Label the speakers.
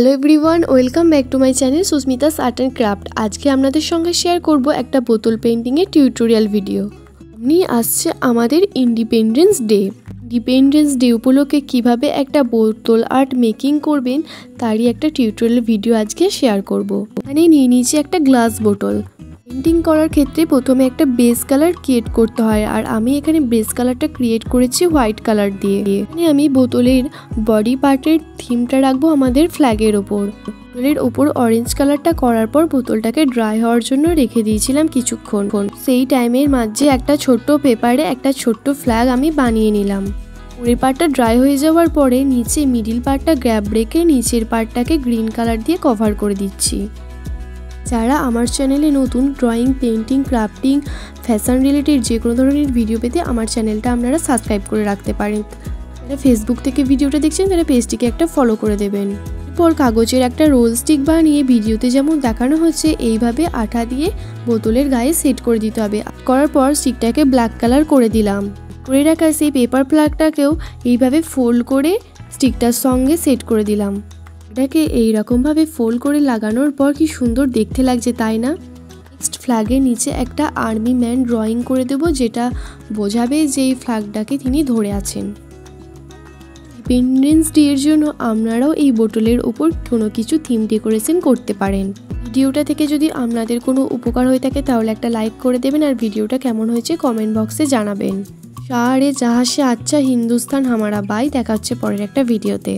Speaker 1: Hello everyone, welcome back to my channel Susmita's art and craft. আজকে আপনাদের সঙ্গে share করব একটা বোতল পেন্টিংয়ের টিউটোরিয়াল ভিডিও। নিয়ে আসছে আমাদের ইন্ডিপেন্ডেন্স ডে উপলক্ষে কীভাবে একটা বোতল আর্ট মেকিং করবেন তারই একটা টিউটোরিয়াল ভিডিও আজকে শেয়ার করব। এখানে নিয়ে নিয়েছি একটা গ্লাস বোতল। পেন্টিং করার ক্ষেত্রে প্রথমে একটা বেস কালার ক্রিয়েট করতে হয়, আর আমি এখানে বেস কালারটা ক্রিয়েট করেছি হোয়াইট কালার দিয়ে। এখানে আমি বোতলের বডি পার্টের থিমটা রাখবো আমাদের ফ্ল্যাগের ওপর। বোতলের ওপর অরেঞ্জ কালারটা করার পর বোতলটাকে ড্রাই হওয়ার জন্য রেখে দিয়েছিলাম কিছুক্ষণ। সেই টাইমের মাঝে একটা ছোট্ট পেপারে একটা ছোট্ট ফ্ল্যাগ আমি বানিয়ে নিলাম। উপরের পার্টটা ড্রাই হয়ে যাওয়ার পরে নিচে মিডিল পার্টটা গ্যাপ রেখে নিচের পার্টটাকে গ্রিন কালার দিয়ে কভার করে দিচ্ছি। যারা আমার চ্যানেলে নতুন drawing, painting, crafting, fashion related যে কোনো ধরনের ভিডিও পেতে আমার চ্যানেলটা আপনারা সাবস্ক্রাইব করে রাখতে পারেন। যারা ফেসবুক থেকে ভিডিওটা দেখছেন তারা পেজটিকে একটা ফলো করে দেবেন। এরপর কাগজের একটা রোল স্টিক বানিয়ে ভিডিওতে যেমন দেখানো হচ্ছে এইভাবে আঠা দিয়ে বোতলের গায়ে সেট করে দিতে হবে। করার পর স্টিকটাকে ব্ল্যাক কালার করে দিলাম। করে রাখা সেই পেপার প্লাগটাকেও এইভাবে ফোল্ড করে স্টিকটার সঙ্গে সেট করে দিলাম। এটাকে এইরকমভাবে ফোল্ড করে লাগানোর পর কি সুন্দর দেখতে লাগছে, তাই না? নেক্সট ফ্ল্যাগের নিচে একটা আর্মি ম্যান ড্রয়িং করে দেবো, যেটা বোঝাবে যে এই ফ্ল্যাগটাকে তিনি ধরে আছেন। ইন্ডিপেন্ডেন্স ডে এর জন্য আপনারাও এই বোতলের ওপর কোনো কিছু থিম ডেকোরেশন করতে পারেন। ভিডিওটা থেকে যদি আপনাদের কোনো উপকার হয়ে থাকে তাহলে একটা লাইক করে দেবেন, আর ভিডিওটা কেমন হয়েছে কমেন্ট বক্সে জানাবেন। শাহরে জাহাঁ সে আচ্ছা হিন্দুস্তান হামারা বাই। দেখা হচ্ছে পরের একটা ভিডিওতে।